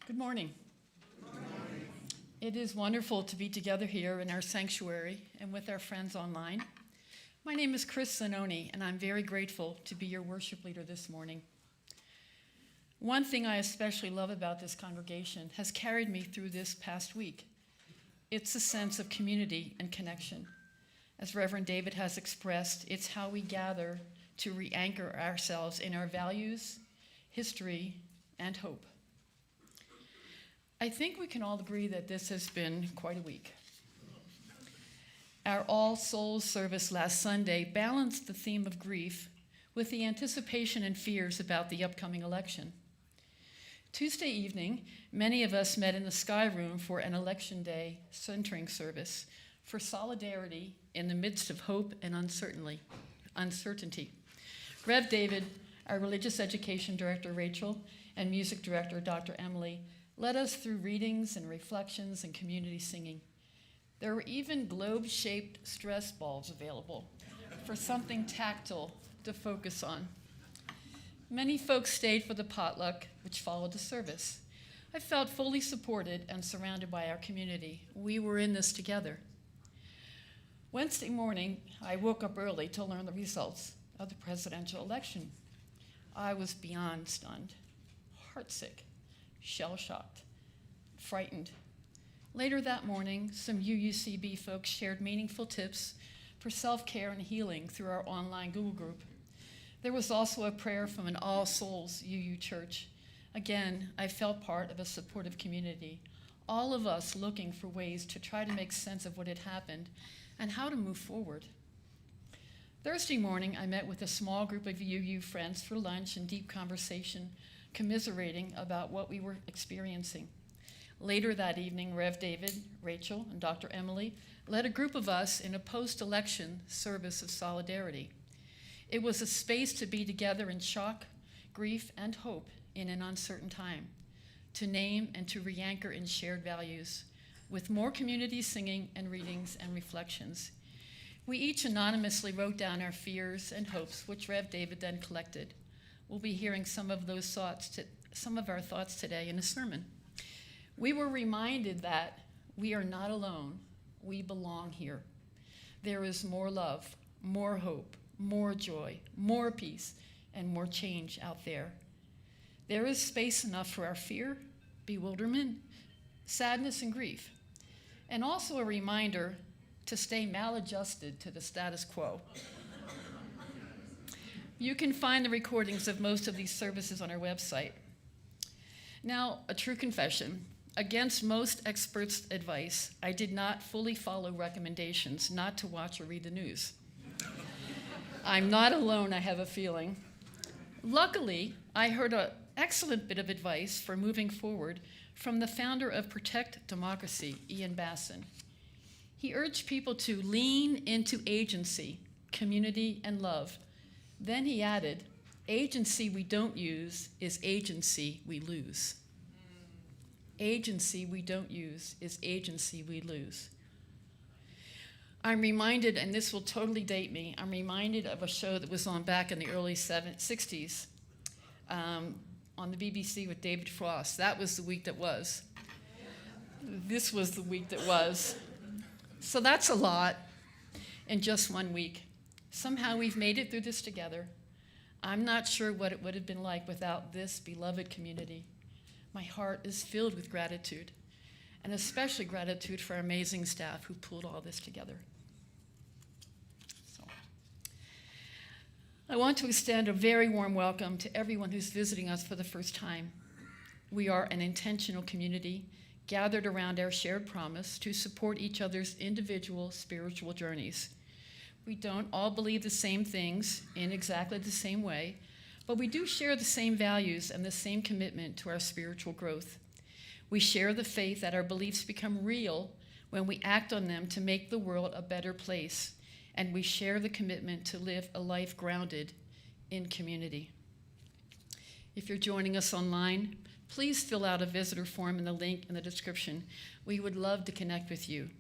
Good morning. It is wonderful to be together here in our sanctuary and with our friends online. My name is Chris Zanoni, and I'm very grateful to be your worship leader this morning. One thing I especially love about this congregation has carried me through this past week. It's a sense of community and connection. As Reverend David has expressed, it's how we gather to reanchor ourselves in our values, history, and hope. I think we can all agree that this has been quite a week. Our All Souls service last Sunday balanced the theme of grief with the anticipation and fears about the upcoming election. Tuesday evening, many of us met in the Sky Room for an Election Day centering service for solidarity in the midst of hope and uncertainty. Rev David, our religious education director, Rachel, and music director, Dr. Emily, led us through readings and reflections and community singing. There were even globe-shaped stress balls available for something tactile to focus on. Many folks stayed for the potluck, which followed the service. I felt fully supported and surrounded by our community. We were in this together. Wednesday morning, I woke up early to learn the results of the presidential election. I was beyond stunned, heartsick, shell-shocked, frightened. Later that morning, some UUCB folks shared meaningful tips for self-care and healing through our online Google group. There was also a prayer from an All Souls UU church. Again, I felt part of a supportive community, all of us looking for ways to try to make sense of what had happened and how to move forward. Thursday morning, I met with a small group of UU friends for lunch and deep conversation, commiserating about what we were experiencing. Later that evening, Rev David, Rachel, and Dr. Emily led a group of us in a post-election service of solidarity. It was a space to be together in shock, grief, and hope in an uncertain time, to name and to reanchor in shared values, with more community singing and readings and reflections. We each anonymously wrote down our fears and hopes, which Rev David then collected. We'll be hearing some of our thoughts today in a sermon. We were reminded that we are not alone. We belong here. There is more love, more hope, more joy, more peace, and more change out there. There is space enough for our fear, bewilderment, sadness, and grief, and also a reminder to stay maladjusted to the status quo. You can find the recordings of most of these services on our website. Now, a true confession. Against most experts' advice, I did not fully follow recommendations not to watch or read the news. I'm not alone, I have a feeling. Luckily, I heard an excellent bit of advice for moving forward from the founder of Protect Democracy, Ian Bassin. He urged people to lean into agency, community, and love. Then he added, agency we don't use is agency we lose. Agency we don't use is agency we lose. I'm reminded, and this will totally date me, I'm reminded of a show that was on back in the early 60s on the BBC with David Frost. That was the week that was. This was the week that was. So that's a lot in just 1 week. Somehow we've made it through this together. I'm not sure what it would have been like without this beloved community. My heart is filled with gratitude, and especially gratitude for our amazing staff who pulled all this together. So, I want to extend a very warm welcome to everyone who's visiting us for the first time. We are an intentional community gathered around our shared promise to support each other's individual spiritual journeys. We don't all believe the same things in exactly the same way, but we do share the same values and the same commitment to our spiritual growth. We share the faith that our beliefs become real when we act on them to make the world a better place, and we share the commitment to live a life grounded in community. If you're joining us online, please fill out a visitor form in the link in the description. We would love to connect with you.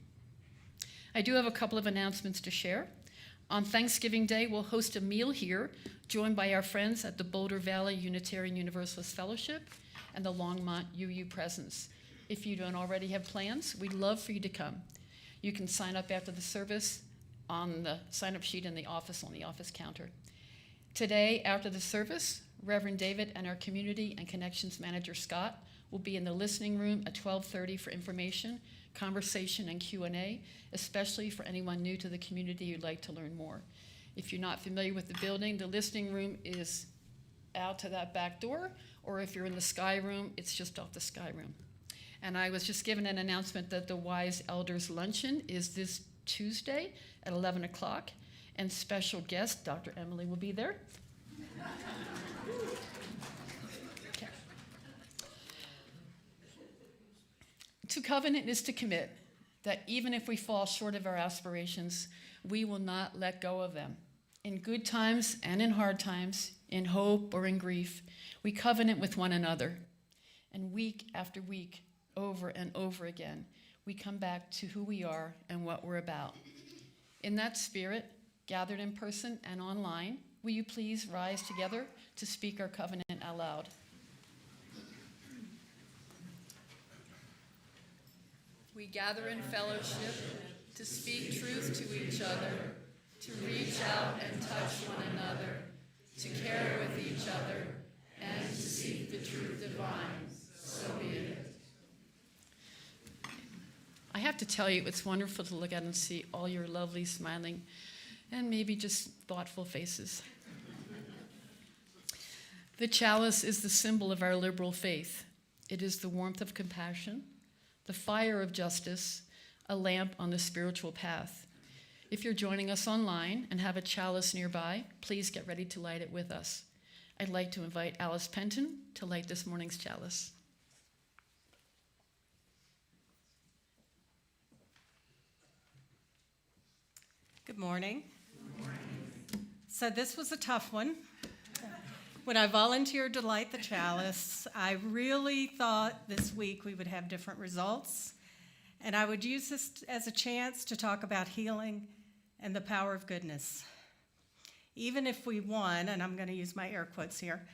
I do have a couple of announcements to share. On Thanksgiving Day, we'll host a meal here, joined by our friends at the Boulder Valley Unitarian Universalist Fellowship and the Longmont UU presence. If you don't already have plans, we'd love for you to come. You can sign up after the service on the sign-up sheet in the office on the office counter. Today, after the service, Reverend David and our Community and Connections Manager, Scott, will be in the listening room at 12:30 for information, conversation, and Q&A, especially for anyone new to the community who'd like to learn more. If you're not familiar with the building, the listening room is out to that back door, or if you're in the Sky Room, it's just off the Sky Room. And I was just given an announcement that the Wise Elders Luncheon is this Tuesday at 11 o'clock, and special guest, Dr. Emily, will be there. Okay. To covenant is to commit that even if we fall short of our aspirations, we will not let go of them. In good times and in hard times, in hope or in grief, we covenant with one another. And week after week, over and over again, we come back to who we are and what we're about. In that spirit, gathered in person and online, will you please rise together to speak our covenant out loud? We gather in fellowship to speak truth to each other, to reach out and touch one another, to care with each other, and to seek the truth divine. So be it. I have to tell you, it's wonderful to look at and see all your lovely, smiling, and maybe just thoughtful faces. The chalice is the symbol of our liberal faith. It is the warmth of compassion, the fire of justice, a lamp on the spiritual path. If you're joining us online and have a chalice nearby, please get ready to light it with us. I'd like to invite Alice Penton to light this morning's chalice. Good morning. Good morning. So this was a tough one. When I volunteered to light the chalice, I really thought this week we would have different results, and I would use this as a chance to talk about healing and the power of goodness. Even if we won, and I'm going to use my air quotes here,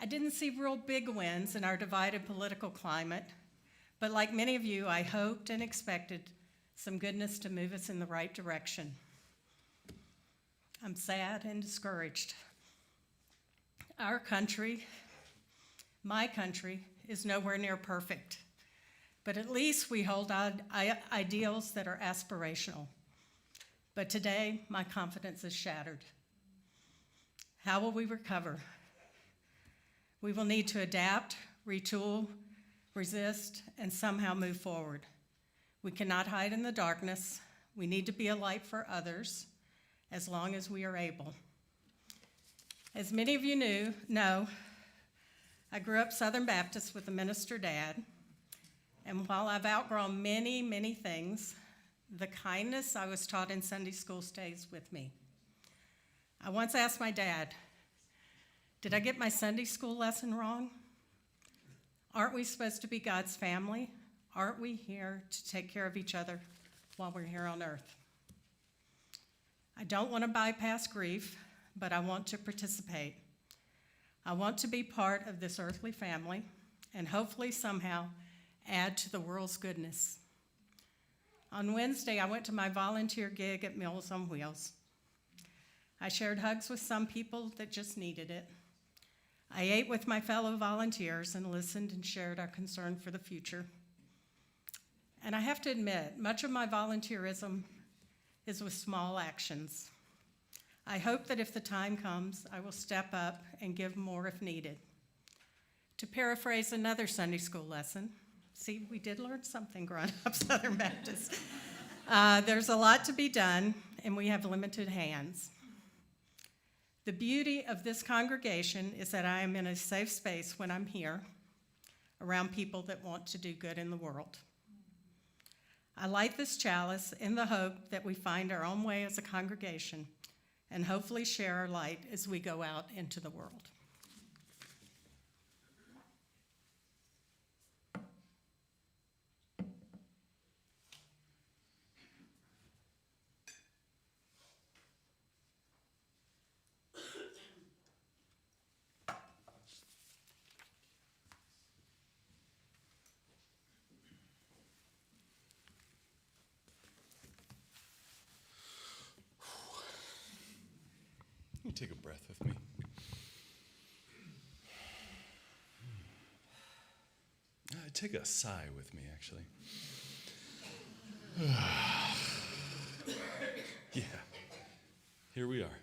I didn't see real big wins in our divided political climate, but like many of you, I hoped and expected some goodness to move us in the right direction. I'm sad and discouraged. Our country, my country, is nowhere near perfect, but at least we hold ideals that are aspirational. But today, my confidence is shattered. How will we recover? We will need to adapt, retool, resist, and somehow move forward. We cannot hide in the darkness. We need to be a light for others, as long as we are able. As many of you know, I grew up Southern Baptist with a minister dad, and while I've outgrown many, many things, the kindness I was taught in Sunday school stays with me. I once asked my dad, did I get my Sunday school lesson wrong? Aren't we supposed to be God's family? Aren't we here to take care of each other while we're here on earth? I don't want to bypass grief, but I want to participate. I want to be part of this earthly family and hopefully somehow add to the world's goodness. On Wednesday, I went to my volunteer gig at Meals on Wheels. I shared hugs with some people that just needed it. I ate with my fellow volunteers and listened and shared our concern for the future. And I have to admit, much of my volunteerism is with small actions. I hope that if the time comes, I will step up and give more if needed. To paraphrase another Sunday school lesson, see, we did learn something growing up Southern Baptist. There's a lot to be done, and we have limited hands. The beauty of this congregation is that I am in a safe space when I'm here, around people that want to do good in the world. I light this chalice in the hope that we find our own way as a congregation and hopefully share our light as we go out into the world. take a breath with me? Take a sigh with me, actually. Yeah, here we are.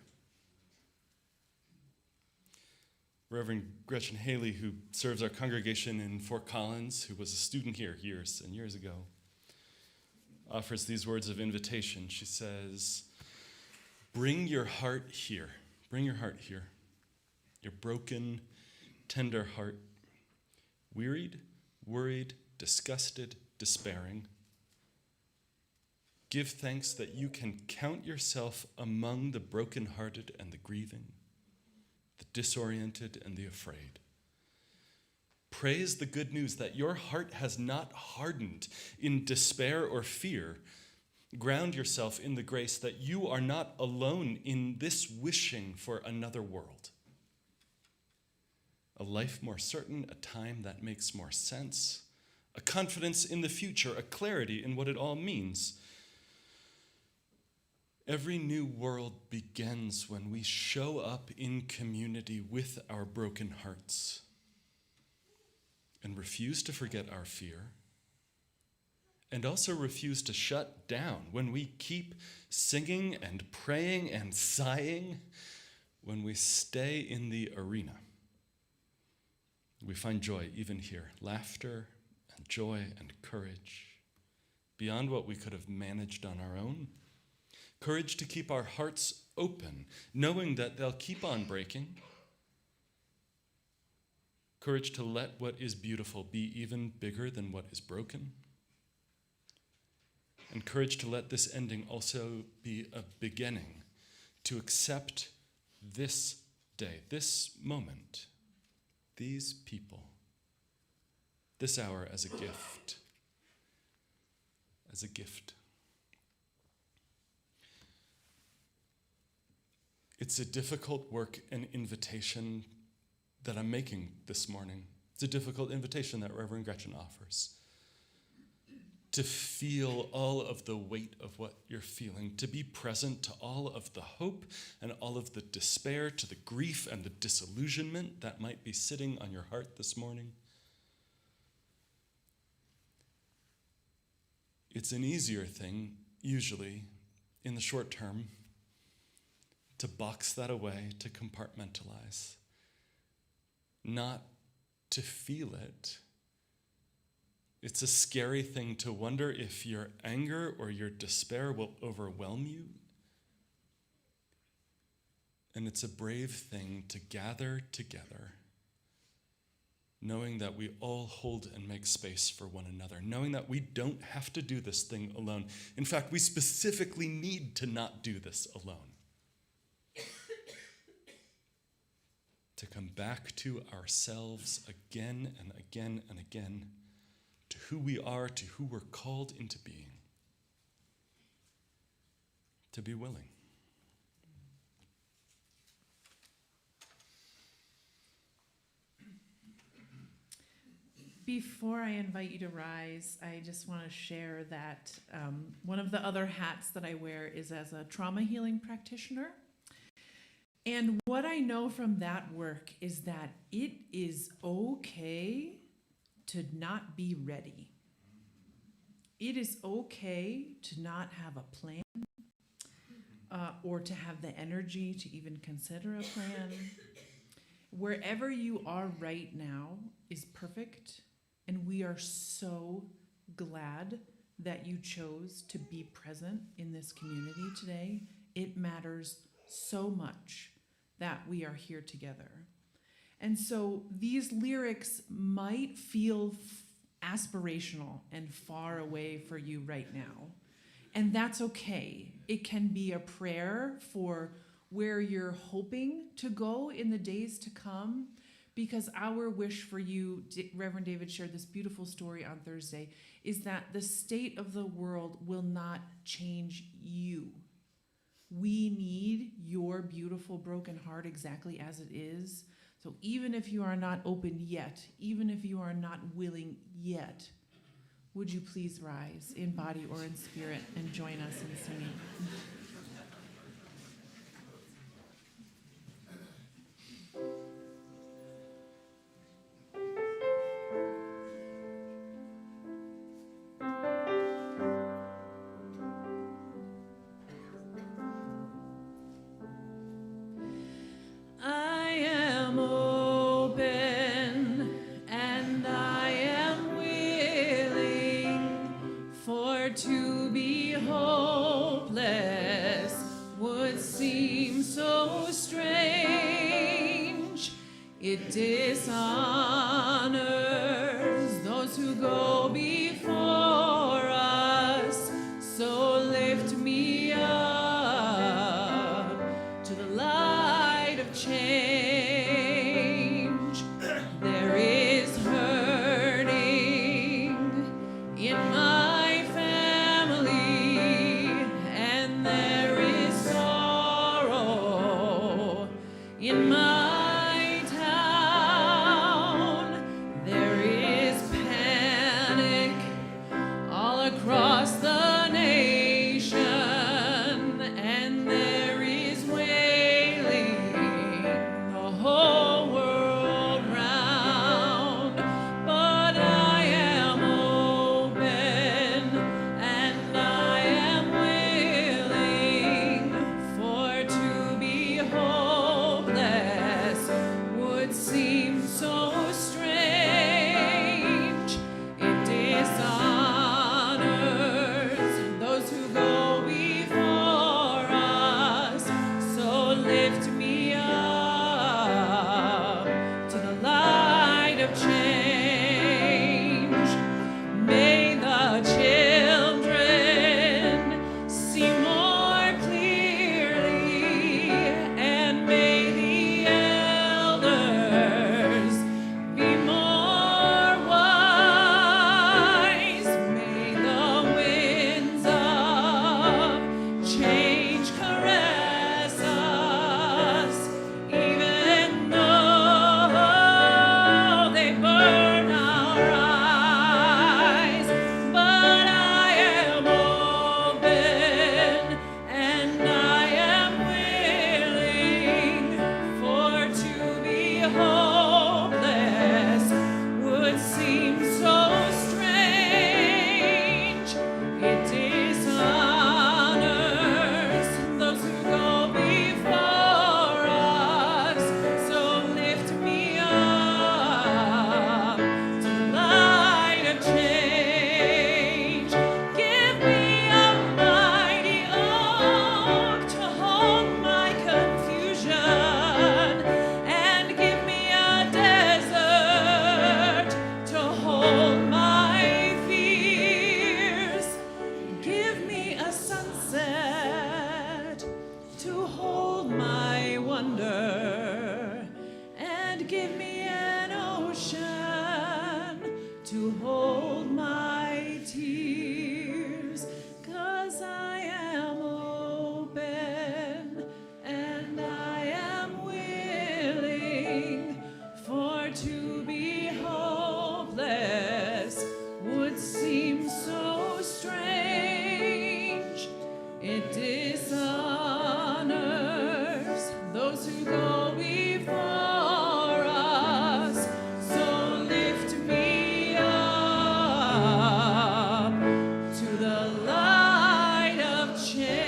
Reverend Gretchen Haley, who serves our congregation in Fort Collins, who was a student here years and years ago, offers these words of invitation. She says, bring your heart here. Bring your heart here. Your broken, tender heart, wearied, worried, disgusted, despairing. Give thanks that you can count yourself among the brokenhearted and the grieving, the disoriented and the afraid. Praise the good news that your heart has not hardened in despair or fear. Ground yourself in the grace that you are not alone in this wishing for another world. A life more certain, a time that makes more sense, a confidence in the future, a clarity in what it all means. Every new world begins when we show up in community with our broken hearts and refuse to forget our fear, and also refuse to shut down when we keep singing and praying and sighing, when we stay in the arena. We find joy even here, laughter and joy and courage, beyond what we could have managed on our own. Courage to keep our hearts open, knowing that they'll keep on breaking. Courage to let what is beautiful be even bigger than what is broken. And courage to let this ending also be a beginning, to accept this day, this moment, these people, this hour as a gift. As a gift. It's a difficult work and invitation that I'm making this morning. It's a difficult invitation that Reverend Gretchen offers. To feel all of the weight of what you're feeling, to be present to all of the hope and all of the despair, to the grief and the disillusionment that might be sitting on your heart this morning. It's an easier thing, usually, in the short term, to box that away, to compartmentalize, not to feel it. It's a scary thing to wonder if your anger or your despair will overwhelm you. And it's a brave thing to gather together, knowing that we all hold and make space for one another, knowing that we don't have to do this thing alone. In fact, we specifically need to not do this alone. To come back to ourselves again and again and again, to who we are, to who we're called into being. To be willing. Before I invite you to rise, I just want to share that one of the other hats that I wear is as a trauma healing practitioner. And what I know from that work is that it is okay to not be ready. It is okay to not have a plan or to have the energy to even consider a plan. Wherever you are right now is perfect, and we are so glad that you chose to be present in this community today. It matters so much that we are here together. And so these lyrics might feel aspirational and far away for you right now. And that's okay. It can be a prayer for where you're hoping to go in the days to come, because our wish for you, Reverend David shared this beautiful story on Thursday, is that the state of the world will not change you. We need your beautiful broken heart exactly as it is. So even if you are not open yet, even if you are not willing yet, would you please rise in body or in spirit and join us in singing? to be hopeless would seem so strange. It dishonors those who go before us. So lift me up to the light of change. There is hurting in my family, and there is sorrow in my town. There is panic all across the nation, and there is wailing the whole world round. But I am open and I am willing, for to be hopeless would seem so strange. It dishonors those who go before us. So lift me up to the light of change. May the children see more clearly, and may the elders be more wise. May the winds of change caress us, even though they burn our eyes. But I am open and I am willing, for to be hopeless would seem so strange. It dishonors those who go before us. So lift me up to the light of change. Give me a mighty oak to hold my confusion, and give me a desert to hold my fears. Give me a sunset to hold my wonder, and give me an ocean to hold my tears. 'Cause I am open and I am willing, for to be hopeless would seem so strange. It dishonors those who go before us. So lift me up to the light of change.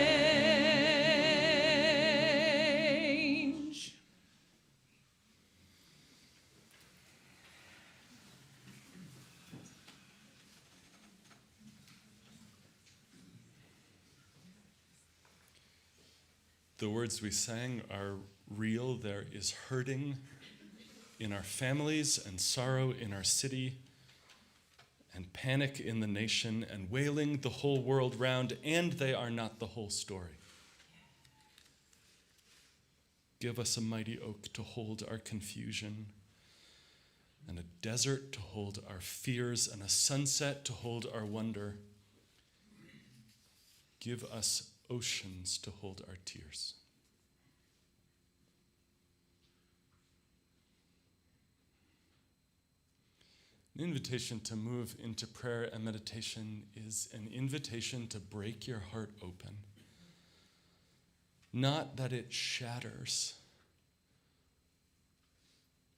The words we sang are real. There is hurting in our families and sorrow in our city and panic in the nation and wailing the whole world round, and they are not the whole story. Give us a mighty oak to hold our confusion, and a desert to hold our fears, and a sunset to hold our wonder. Give us oceans to hold our tears. An invitation to move into prayer and meditation is an invitation to break your heart open. Not that it shatters,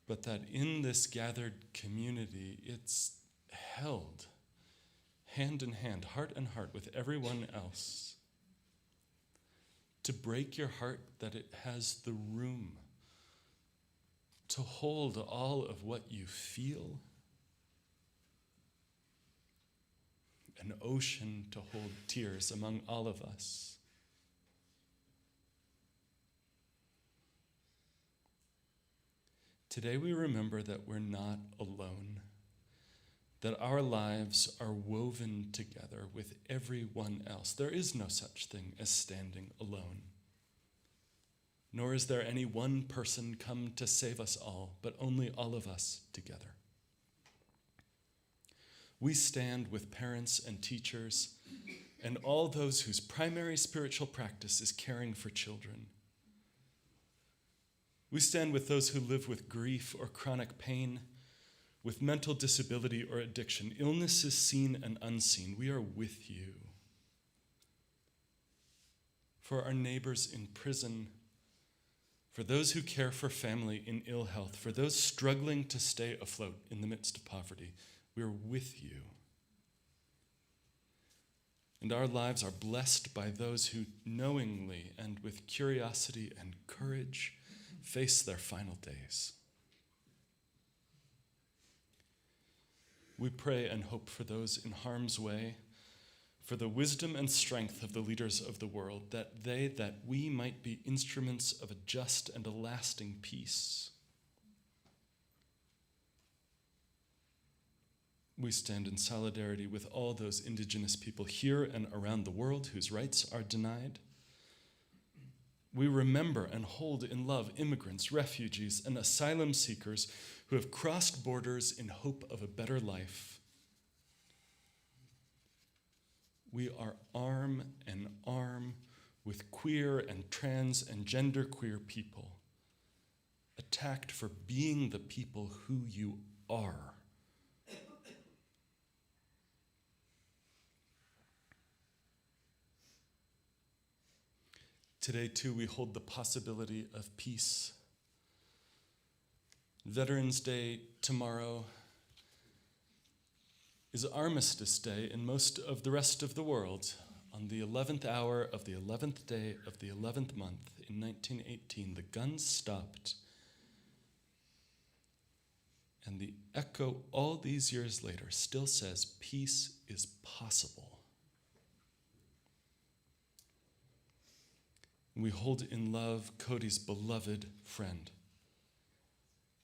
but that in this gathered community, it's held hand in hand, heart and heart with everyone else. To break your heart that it has the room to hold all of what you feel, and an ocean to hold tears among all of us. Today we remember that we're not alone, that our lives are woven together with everyone else. There is no such thing as standing alone. Nor is there any one person come to save us all, but only all of us together. We stand with parents and teachers and all those whose primary spiritual practice is caring for children. We stand with those who live with grief or chronic pain, with mental disability or addiction, illnesses seen and unseen. We are with you. For our neighbors in prison, for those who care for family in ill health, for those struggling to stay afloat in the midst of poverty, we are with you. And our lives are blessed by those who knowingly and with curiosity and courage face their final days. We pray and hope for those in harm's way, for the wisdom and strength of the leaders of the world, that we might be instruments of a just and a lasting peace. We stand in solidarity with all those indigenous people here and around the world whose rights are denied. We remember and hold in love immigrants, refugees, and asylum seekers who have crossed borders in hope of a better life. We are arm in arm with queer and trans and genderqueer people, attacked for being the people who you are. Today, too, we hold the possibility of peace. Veterans Day tomorrow is Armistice Day in most of the rest of the world. On the 11th hour of the 11th day of the 11th month in 1918, the guns stopped. And the echo all these years later still says, peace is possible. We hold in love Cody's beloved friend,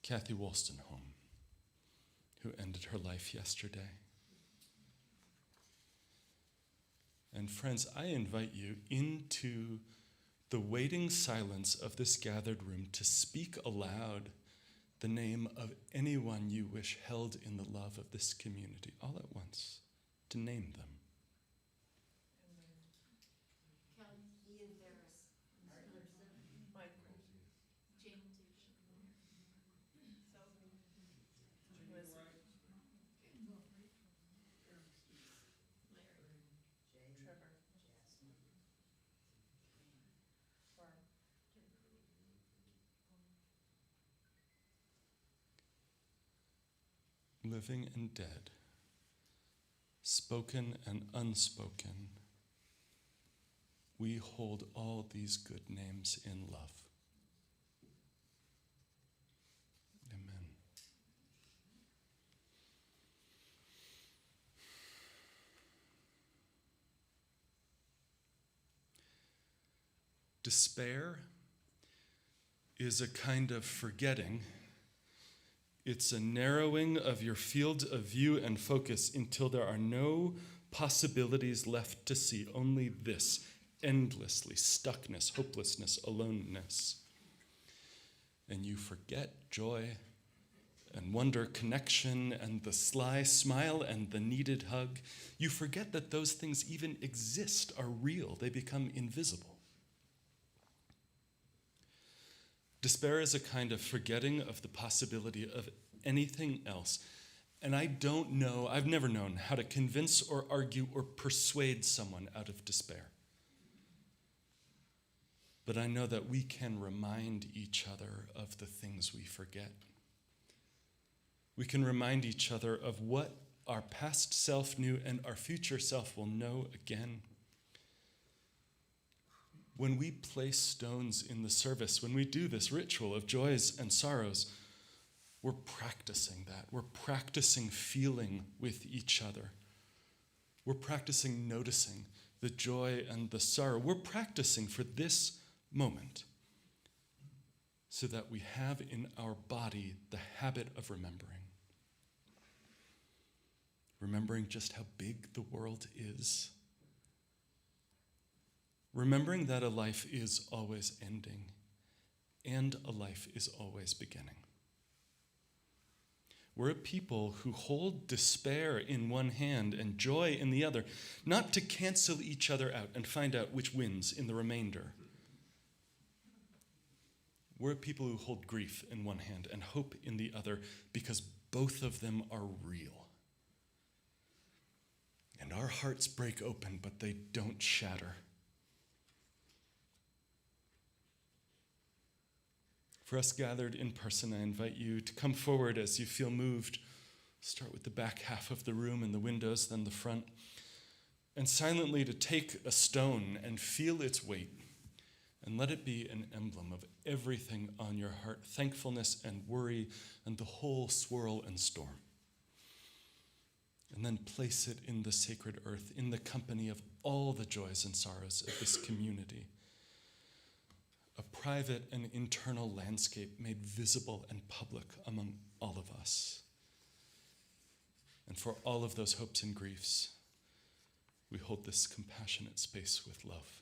Kathy Wolstenholme, who ended her life yesterday. And friends, I invite you into the waiting silence of this gathered room to speak aloud the name of anyone you wish held in the love of this community, all at once, to name them. Living and dead, spoken and unspoken, we hold all these good names in love. Amen. Despair is a kind of forgetting. It's a narrowing of your field of view and focus until there are no possibilities left to see, only this, endlessly, stuckness, hopelessness, aloneness. And you forget joy and wonder, connection, and the sly smile and the needed hug. You forget that those things even exist, are real. They become invisible. Despair is a kind of forgetting of the possibility of anything else. And I've never known how to convince or argue or persuade someone out of despair. But I know that we can remind each other of the things we forget. We can remind each other of what our past self knew and our future self will know again. When we place stones in the service, when we do this ritual of joys and sorrows, we're practicing that. We're practicing feeling with each other. We're practicing noticing the joy and the sorrow. We're practicing for this moment so that we have in our body the habit of remembering. Remembering just how big the world is. Remembering that a life is always ending and a life is always beginning. We're a people who hold despair in one hand and joy in the other, not to cancel each other out and find out which wins in the remainder. We're a people who hold grief in one hand and hope in the other because both of them are real. And our hearts break open, but they don't shatter. For us gathered in person, I invite you to come forward as you feel moved. Start with the back half of the room and the windows, then the front. And silently to take a stone and feel its weight. And let it be an emblem of everything on your heart, thankfulness and worry and the whole swirl and storm. And then place it in the sacred earth, in the company of all the joys and sorrows of this community. A private and internal landscape made visible and public among all of us. And for all of those hopes and griefs, we hold this compassionate space with love.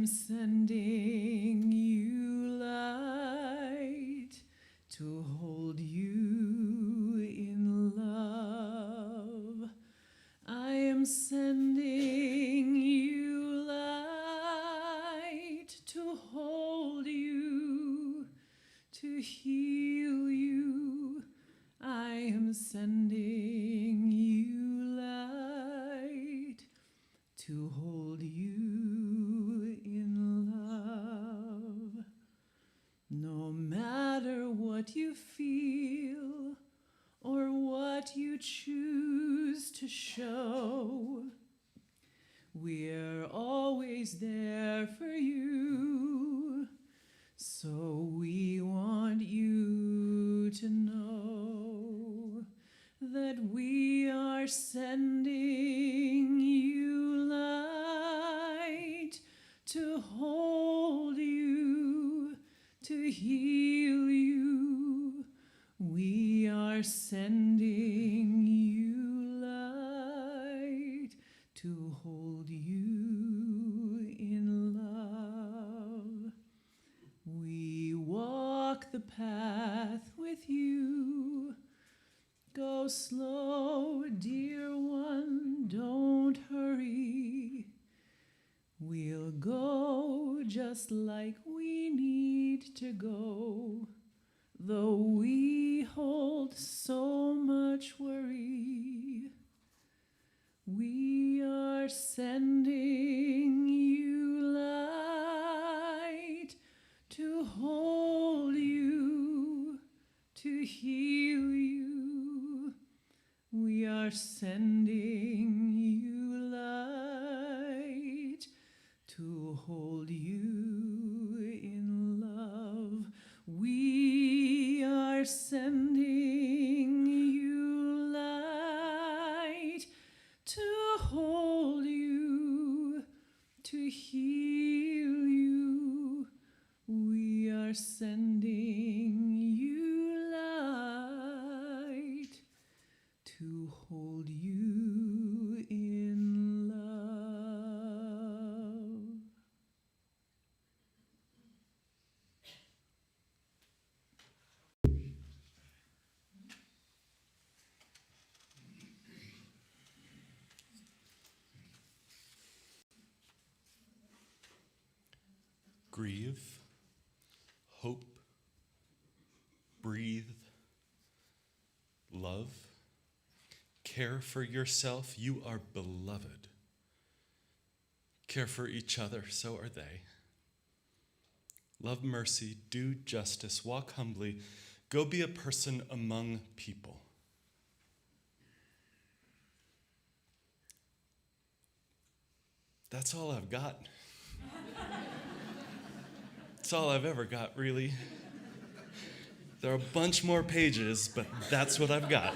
am sending you light to hold you in love. I am sending you light to hold you, to heal you. I am sending you light to hold you in love. No matter what you feel or what you choose to show, we're always there for you. So we want you to know that we are sending you light to hold you, to heal you. We are sending you light to hold you in love. We walk the path with you. Go slow, dear one, don't hurry. We'll go just like we need to go, though we hold so much worry. We are sending you light to hold you, to heal you. We are sending you light to hold you in love. We are sending you light to hold you, to heal you. We are sending you light to hold you in love. Grieve, hope, breathe, love, care for yourself. You are beloved. Care for each other, so are they. Love mercy, do justice, walk humbly, go be a person among people. That's all I've got. That's all I've ever got, really. There are a bunch more pages, but that's what I've got.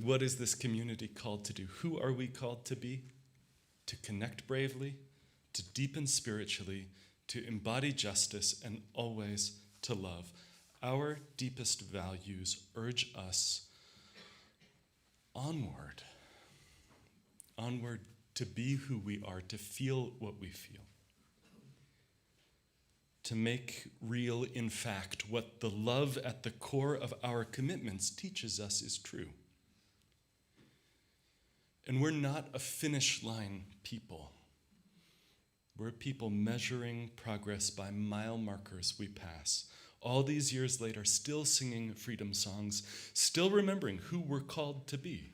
What is this community called to do? Who are we called to be? To connect bravely, to deepen spiritually, to embody justice, and always to love. Our deepest values urge us onward to be who we are, to feel what we feel, to make real, in fact, what the love at the core of our commitments teaches us is true. And we're not a finish line people. We're people measuring progress by mile markers we pass. All these years later, still singing freedom songs, still remembering who we're called to be.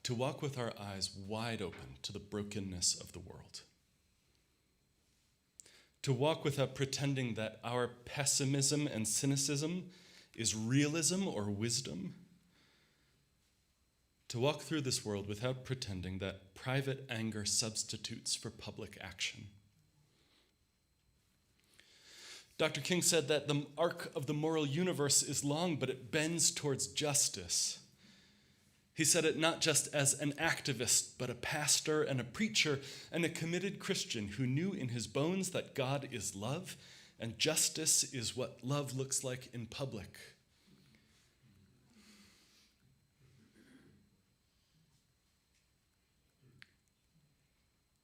To walk with our eyes wide open to the brokenness of the world. To walk without pretending that our pessimism and cynicism is realism or wisdom. To walk through this world without pretending that private anger substitutes for public action. Dr. King said that the arc of the moral universe is long, but it bends towards justice. He said it not just as an activist, but a pastor and a preacher and a committed Christian who knew in his bones that God is love and justice is what love looks like in public.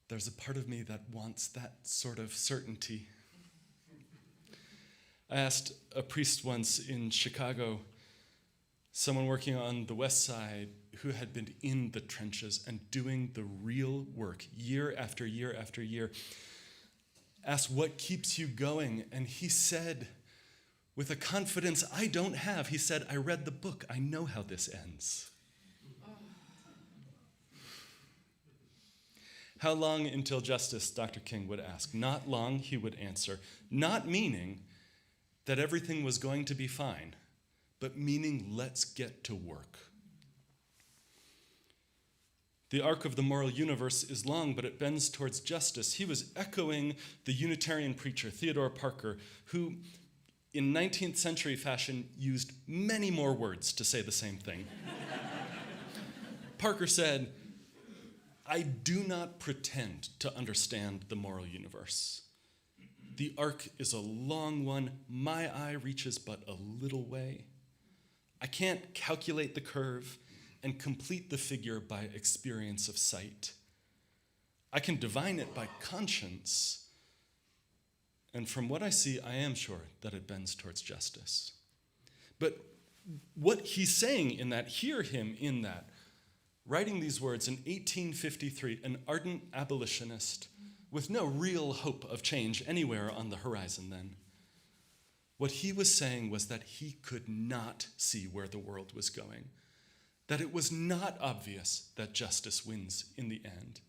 there's a part of me that wants that sort of certainty. I asked a priest once in Chicago, someone working on the West Side who had been in the trenches and doing the real work year after year after year, asked, what keeps you going? And he said, with a confidence I don't have, he said, I read the book. I know how this ends. How long until justice, Dr. King would ask. Not long, he would answer. Not meaning that everything was going to be fine, but meaning let's get to work. The arc of the moral universe is long, but it bends towards justice. He was echoing the Unitarian preacher, Theodore Parker, who, in 19th century fashion, used many more words to say the same thing. Parker said, I do not pretend to understand the moral universe. The arc is a long one. My eye reaches but a little way. I can't calculate the curve and complete the figure by experience of sight. I can divine it by conscience. And from what I see, I am sure that it bends towards justice. But what he's saying in that, hear him in that. Writing these words in 1853, an ardent abolitionist with no real hope of change anywhere on the horizon then. What he was saying was that he could not see where the world was going, that it was not obvious that justice wins in the end,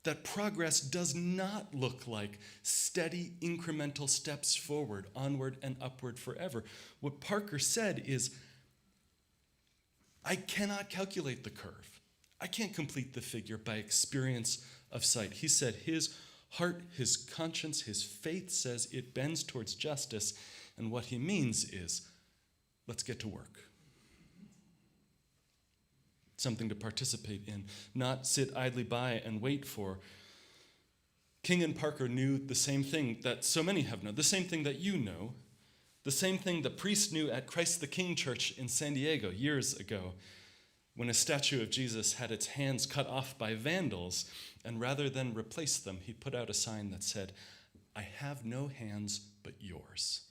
that progress does not look like steady incremental steps forward, onward and upward forever. What Parker said is, I cannot calculate the curve. I can't complete the figure by experience of sight. He said his heart, his conscience, his faith says it bends towards justice, and what he means is, let's get to work. Something to participate in, not sit idly by and wait for. King and Parker knew the same thing that so many have known, the same thing that you know, the same thing the priest knew at Christ the King Church in San Diego years ago, when a statue of Jesus had its hands cut off by vandals, and rather than replace them, he put out a sign that said, I have no hands but yours.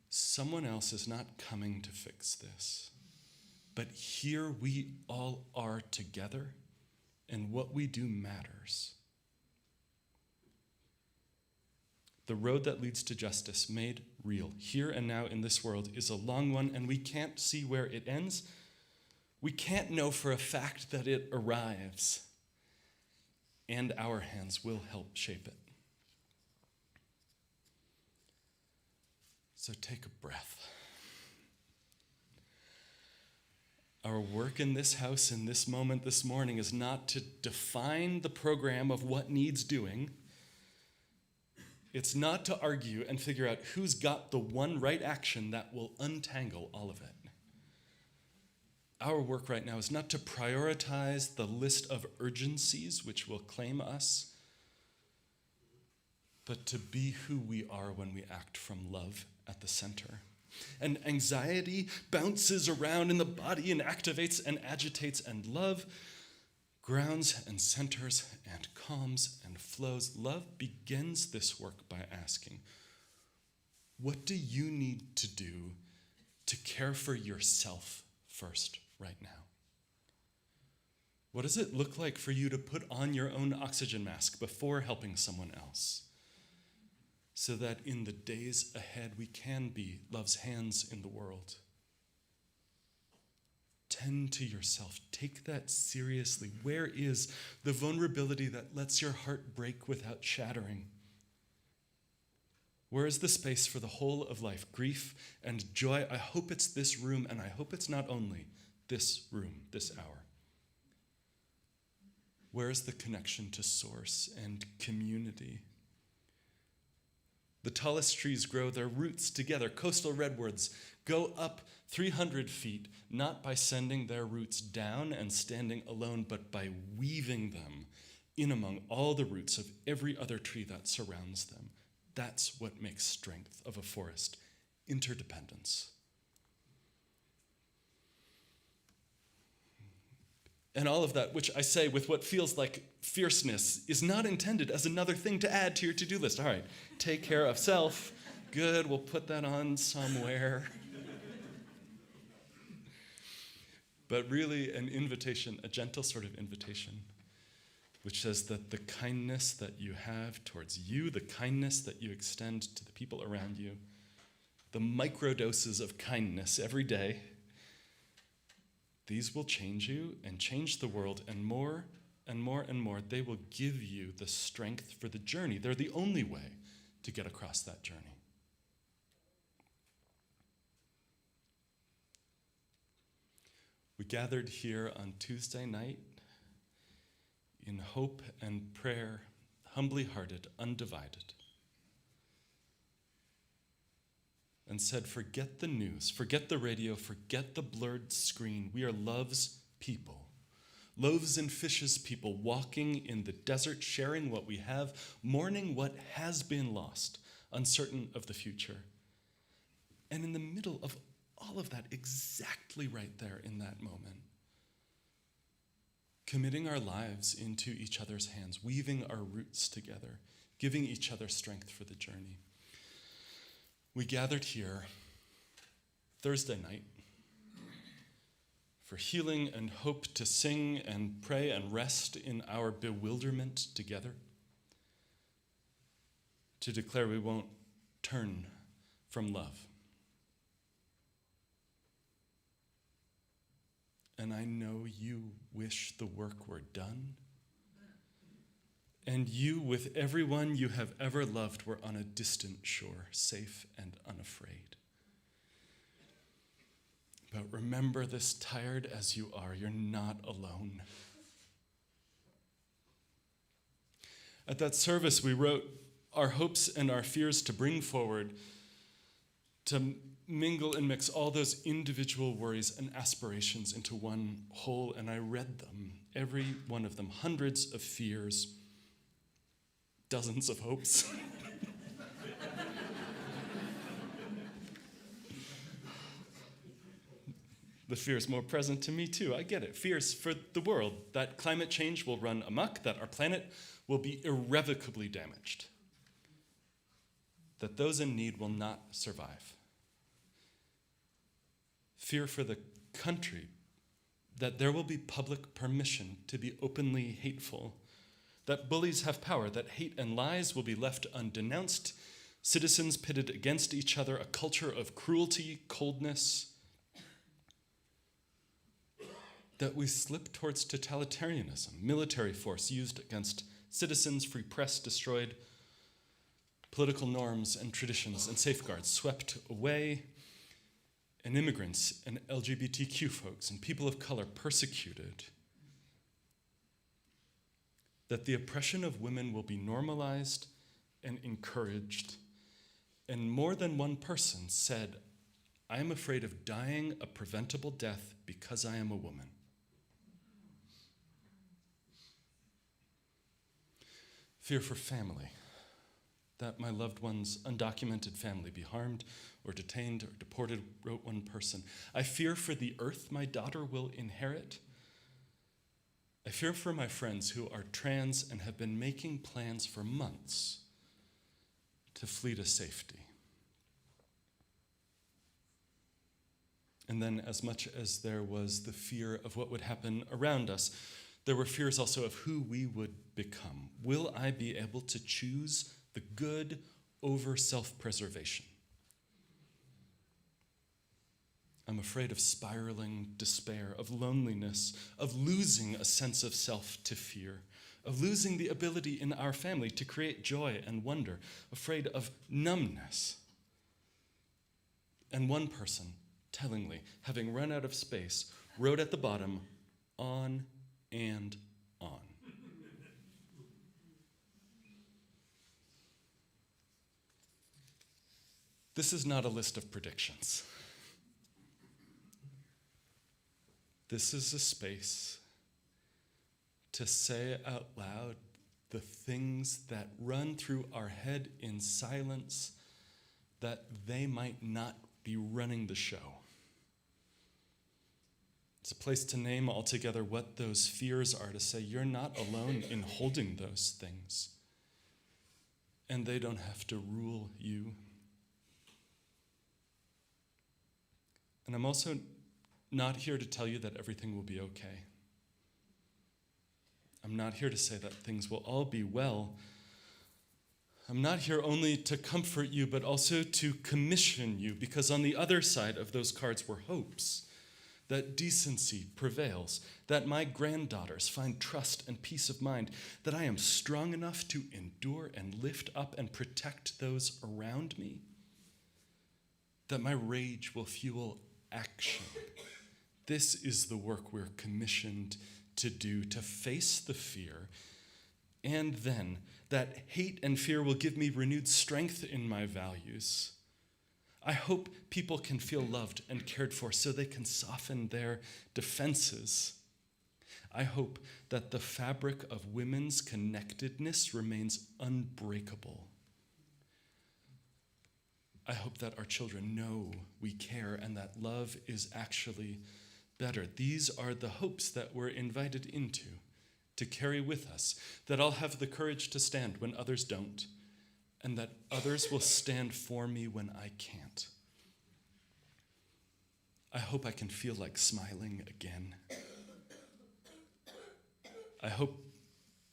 Someone else is not coming to fix this. But here we all are together, and what we do matters. The road that leads to justice, made real, here and now in this world, is a long one, and we can't see where it ends. We can't know for a fact that it arrives, and our hands will help shape it. So take a breath. Our work in this house, in this moment, this morning, is not to define the program of what needs doing. It's not to argue and figure out who's got the one right action that will untangle all of it. Our work right now is not to prioritize the list of urgencies which will claim us, but to be who we are when we act from love at the center. And anxiety bounces around in the body and activates and agitates, and love grounds and centers and calms and flows. Love begins this work by asking, what do you need to do to care for yourself first right now? What does it look like for you to put on your own oxygen mask before helping someone else? So that in the days ahead we can be love's hands in the world. Tend to yourself. Take that seriously. Where is the vulnerability that lets your heart break without shattering? Where is the space for the whole of life, grief and joy? I hope it's this room, and I hope it's not only this room, this hour. Where is the connection to source and community? The tallest trees grow their roots together. Coastal redwoods go up 300 feet, not by sending their roots down and standing alone, but by weaving them in among all the roots of every other tree that surrounds them. That's what makes strength of a forest, interdependence. And all of that, which I say with what feels like fierceness, is not intended as another thing to add to your to-do list. All right, take care of self. Good, we'll put that on somewhere. But really an invitation, a gentle sort of invitation, which says that the kindness that you have towards you, the kindness that you extend to the people around you, the microdoses of kindness every day, these will change you and change the world, and more and more and more, they will give you the strength for the journey. They're the only way to get across that journey. We gathered here on Tuesday night in hope and prayer, humbly hearted, undivided, and said, forget the news, forget the radio, forget the blurred screen. We are love's people, loaves and fishes people, walking in the desert, sharing what we have, mourning what has been lost, uncertain of the future. And in the middle of all of that, exactly right there in that moment, committing our lives into each other's hands, weaving our roots together, giving each other strength for the journey. We gathered here Thursday night for healing and hope, to sing and pray and rest in our bewilderment together, to declare we won't turn from love. And I know you wish the work were done. And you, with everyone you have ever loved, were on a distant shore, safe and unafraid. But remember this, tired as you are, you're not alone. At that service, we wrote our hopes and our fears to bring forward, to mingle and mix all those individual worries and aspirations into one whole, and I read them, every one of them, hundreds of fears, dozens of hopes. The fear is more present to me too, I get it. Fears for the world, that climate change will run amok, that our planet will be irrevocably damaged, that those in need will not survive. Fear for the country, that there will be public permission to be openly hateful, that bullies have power, that hate and lies will be left undenounced, citizens pitted against each other, a culture of cruelty, coldness, that we slip towards totalitarianism, military force used against citizens, free press destroyed, political norms and traditions and safeguards swept away, and immigrants and LGBTQ folks and people of color persecuted, that the oppression of women will be normalized and encouraged. And more than one person said, I am afraid of dying a preventable death because I am a woman. Fear for family, that my loved one's undocumented family be harmed or detained or deported, wrote one person. I fear for the earth my daughter will inherit. I fear for my friends who are trans and have been making plans for months to flee to safety. And then, as much as there was the fear of what would happen around us, there were fears also of who we would become. Will I be able to choose the good over self-preservation? I'm afraid of spiraling despair, of loneliness, of losing a sense of self to fear, of losing the ability in our family to create joy and wonder, afraid of numbness. And one person, tellingly, having run out of space, wrote at the bottom, on and on. This is not a list of predictions. This is a space to say out loud the things that run through our head in silence, that they might not be running the show. It's a place to name altogether what those fears are, to say you're not alone in holding those things. And they don't have to rule you. And I'm also not here to tell you that everything will be okay. I'm not here to say that things will all be well. I'm not here only to comfort you, but also to commission you, because on the other side of those cards were hopes that decency prevails, that my granddaughters find trust and peace of mind, that I am strong enough to endure and lift up and protect those around me, that my rage will fuel action. This is the work we're commissioned to do, to face the fear, and then that hate and fear will give me renewed strength in my values. I hope people can feel loved and cared for so they can soften their defenses. I hope that the fabric of women's connectedness remains unbreakable. I hope that our children know we care and that love is actually better. These are the hopes that we're invited into, to carry with us, that I'll have the courage to stand when others don't, and that others will stand for me when I can't. I hope I can feel like smiling again. I hope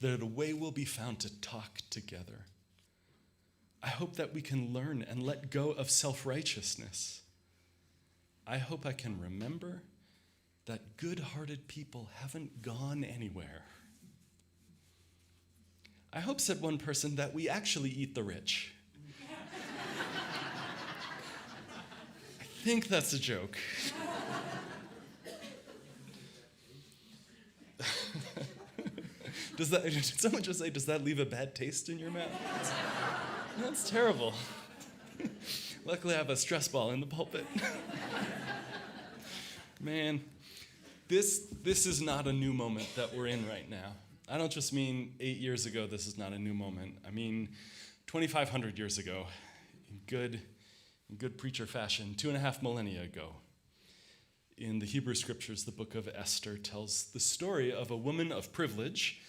that a way will be found to talk together. I hope that we can learn and let go of self-righteousness. I hope I can remember that good-hearted people haven't gone anywhere. I hope, said one person, that we actually eat the rich. I think that's a joke. Did someone just say, does that leave a bad taste in your mouth? That's terrible. Luckily, I have a stress ball in the pulpit. Man, this is not a new moment that we're in right now. I don't just mean 8 years ago, this is not a new moment. I mean 2,500 years ago, in good preacher fashion, 2.5 millennia ago. In the Hebrew scriptures, the book of Esther tells the story of a woman of privilege.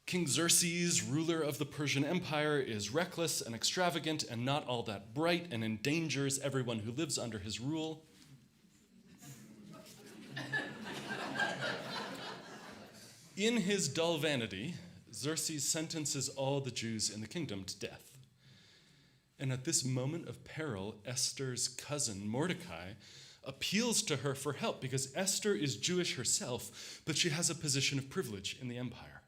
King Xerxes, ruler of the Persian Empire, is reckless and extravagant and not all that bright and endangers everyone who lives under his rule. In his dull vanity, Xerxes sentences all the Jews in the kingdom to death. And at this moment of peril, Esther's cousin, Mordecai, appeals to her for help because Esther is Jewish herself, but she has a position of privilege in the empire.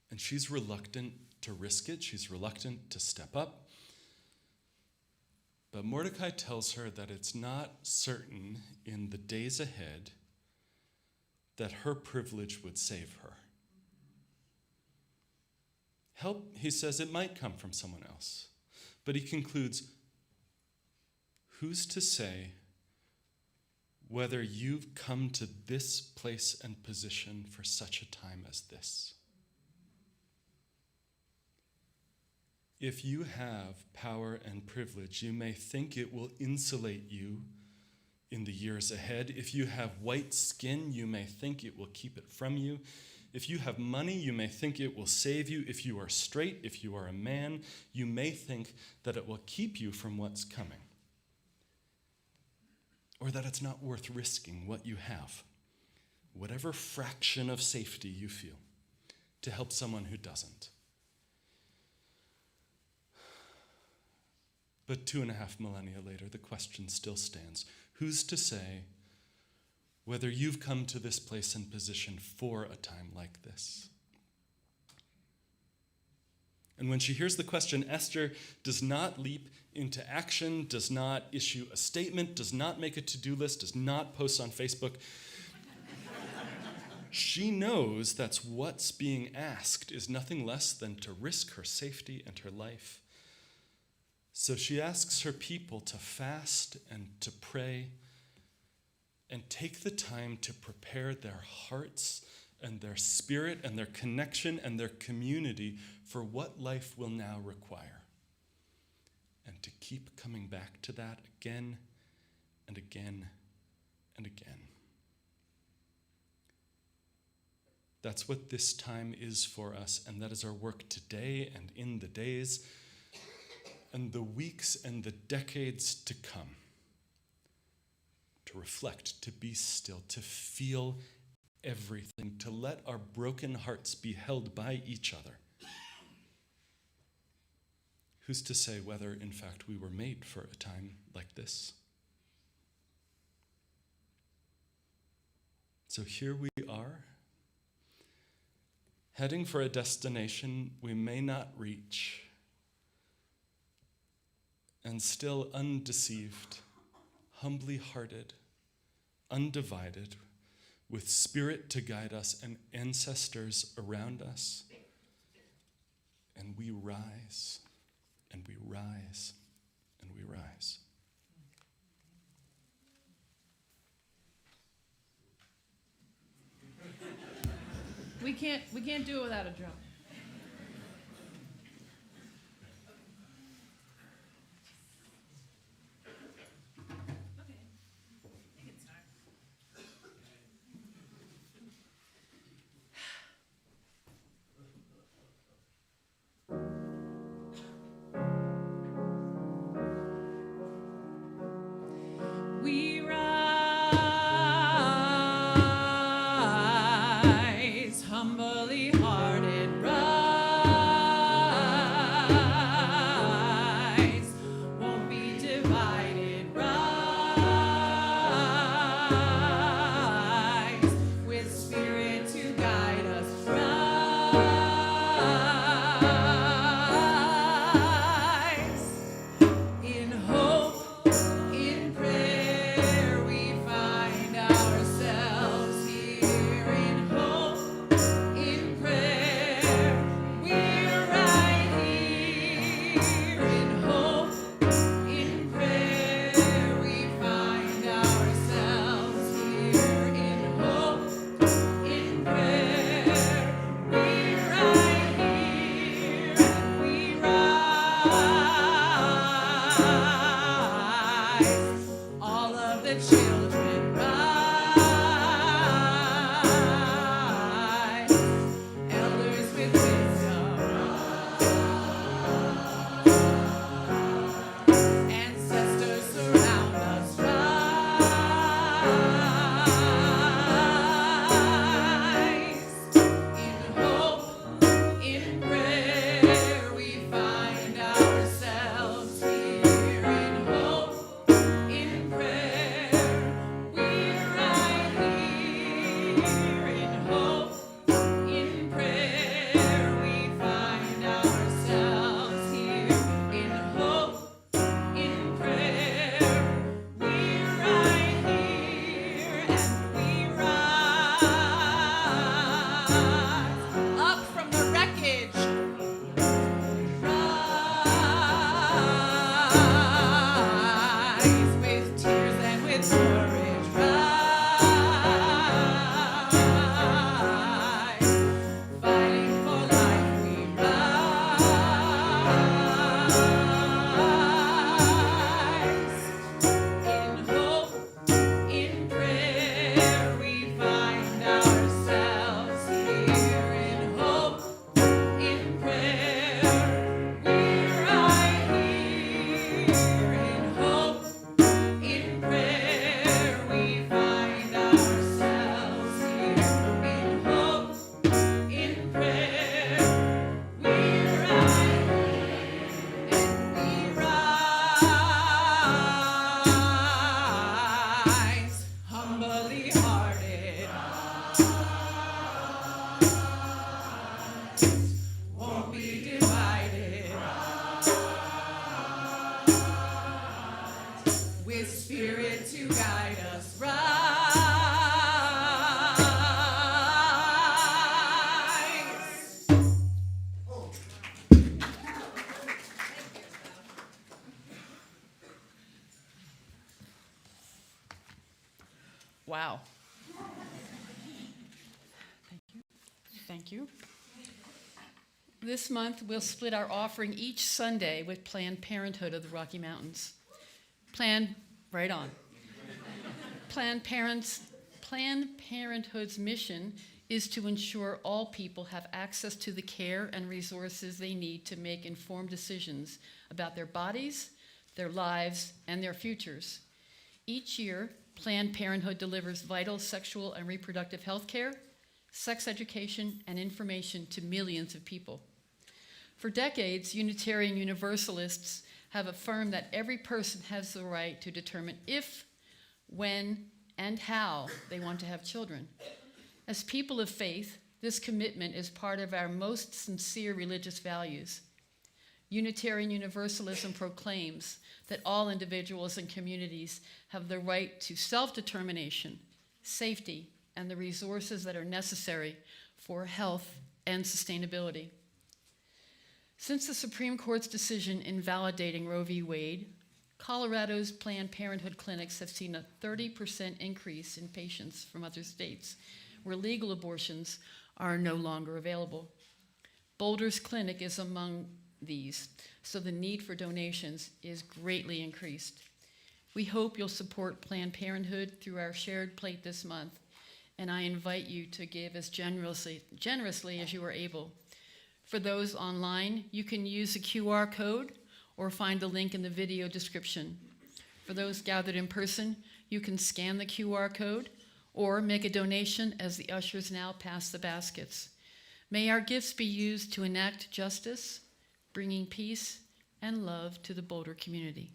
And she's reluctant to risk it. She's reluctant to step up. But Mordecai tells her that it's not certain in the days ahead that her privilege would save her. Help, he says, it might come from someone else. But he concludes, who's to say whether you've come to this place and position for such a time as this? If you have power and privilege, you may think it will insulate you in the years ahead. If you have white skin, you may think it will keep it from you. If you have money, you may think it will save you. If you are straight, if you are a man, you may think that it will keep you from what's coming. Or that it's not worth risking what you have, whatever fraction of safety you feel, to help someone who doesn't. But 2.5 millennia later, the question still stands. Who's to say whether you've come to this place and position for a time like this? And when she hears the question, Esther does not leap into action, does not issue a statement, does not make a to-do list, does not post on Facebook. She knows that's what's being asked is nothing less than to risk her safety and her life. So she asks her people to fast and to pray and take the time to prepare their hearts and their spirit and their connection and their community for what life will now require. And to keep coming back to that again and again and again. That's what this time is for us, and that is our work today and in the days and the weeks and the decades to come. To reflect, to be still, to feel everything, to let our broken hearts be held by each other. Who's to say whether, in fact, we were made for a time like this? So here we are, heading for a destination we may not reach, and still undeceived, humbly hearted, undivided, with spirit to guide us and ancestors around us. And we rise, and we rise, and we rise. We can't do it without a drum. We rise, humbly hearted, rise, won't be divided, rise, with spirit to guide us, rise, in hope, in prayer, we find ourselves here. In hope, in prayer, we're right here. In hope, in prayer, we find ourselves here. In hope, in prayer, we're right here. And we rise. All of the children rise, elders with wisdom, ancestors surround us, rise, in hope, in prayer, we find ourselves here. In hope, in prayer, we're right here. In hope, in prayer, we find ourselves here. In hope, in prayer, we're right here. And we rise up from the wreckage. Rise with tears and with courage. Rise, fighting for life. We rise. In hope, in prayer, we find ourselves here. In hope, in prayer, we're right here. In hope, in prayer, we find ourselves here. In hope, in prayer, we're right here. And we rise, humbly hearted, won't be divided, with spirit to guide us, rise. Wow. Thank you. This month, we'll split our offering each Sunday with Planned Parenthood of the Rocky Mountains. Plan right on. Planned Parenthood's mission is to ensure all people have access to the care and resources they need to make informed decisions about their bodies, their lives, and their futures. Each year, Planned Parenthood delivers vital sexual and reproductive health care, sex education, and information to millions of people. For decades, Unitarian Universalists have affirmed that every person has the right to determine if, when, and how they want to have children. As people of faith, this commitment is part of our most sincere religious values. Unitarian Universalism proclaims that all individuals and communities have the right to self-determination, safety, and the resources that are necessary for health and sustainability. Since the Supreme Court's decision invalidating Roe v. Wade, Colorado's Planned Parenthood clinics have seen a 30% increase in patients from other states where legal abortions are no longer available. Boulder's clinic is among these, so the need for donations is greatly increased. We hope you'll support Planned Parenthood through our shared plate this month, and I invite you to give as generously as you are able. For those online, you can use the QR code or find the link in the video description. For those gathered in person, you can scan the QR code or make a donation as the ushers now pass the baskets. May our gifts be used to enact justice, bringing peace and love to the Boulder community.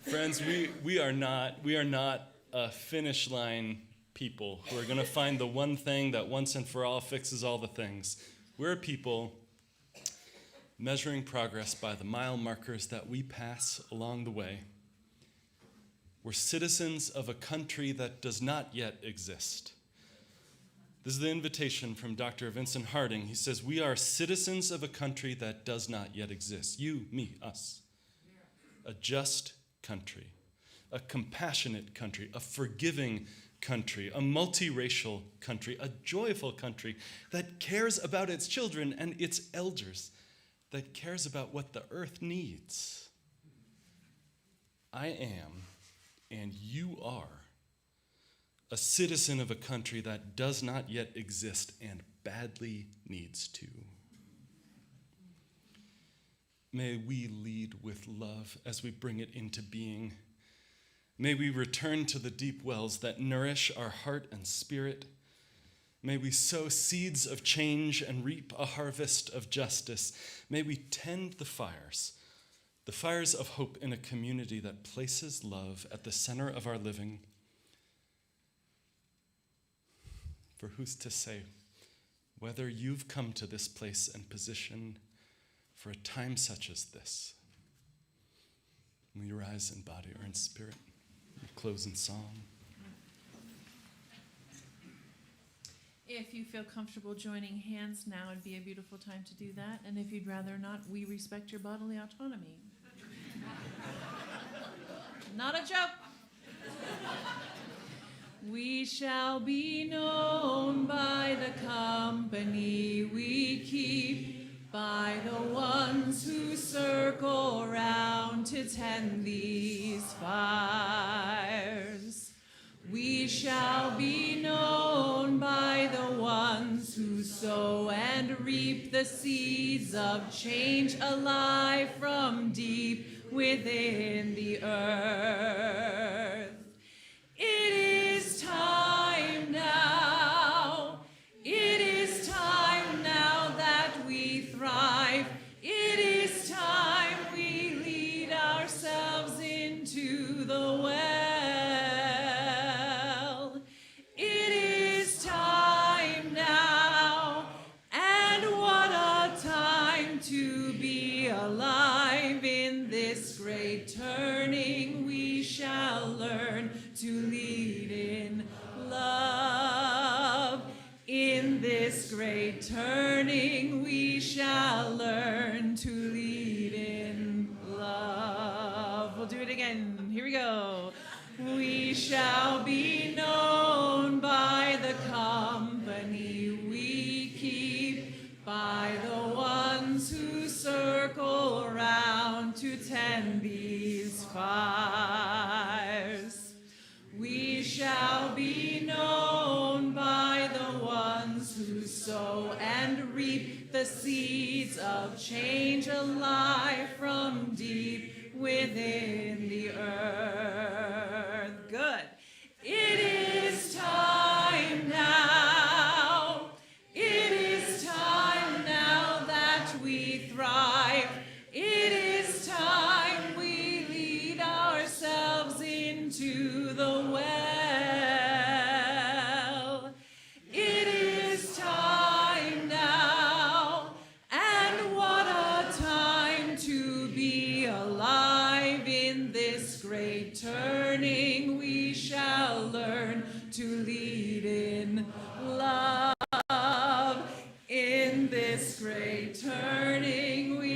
Friends, we are not a finish line people who are going to find the one thing that once and for all fixes all the things. We're a people measuring progress by the mile markers that we pass along the way. We're citizens of a country that does not yet exist. This is the invitation from Dr. Vincent Harding. He says, we are citizens of a country that does not yet exist. You, me, us. A just country, a compassionate country, a forgiving country, a multiracial country, a joyful country that cares about its children and its elders, that cares about what the earth needs. I am, and you are, a citizen of a country that does not yet exist and badly needs to. May we lead with love as we bring it into being. May we return to the deep wells that nourish our heart and spirit. May we sow seeds of change and reap a harvest of justice. May we tend the fires of hope in a community that places love at the center of our living. For who's to say whether you've come to this place and position for a time such as this? Will you rise in body or in spirit? We'll close in song. If you feel comfortable joining hands now, it'd be a beautiful time to do that. And if you'd rather not, we respect your bodily autonomy. Not a joke. We shall be known by the company we keep, by the ones who circle round to tend these fires. We shall be known by the ones who sow and reap the seeds of change alive from deep within the earth. It is time now. It is time now that we thrive. It is time we lead ourselves into the well. It is time now, and what a time to be alive. In this great turning we shall learn to lead in love. In this great turning we shall learn to lead in love. We'll do it again. Here we go. We shall be known by the company we keep, by the ones who circle around to tend these fires. We shall be known by the ones who sow and reap the seeds of change alive from deep within the earth. Good. It is time now. It is time now that we thrive. It is time we lead ourselves into the well. It is time now, and what a time to be alive. In this great turning we shall learn to lead in love. In this great turning we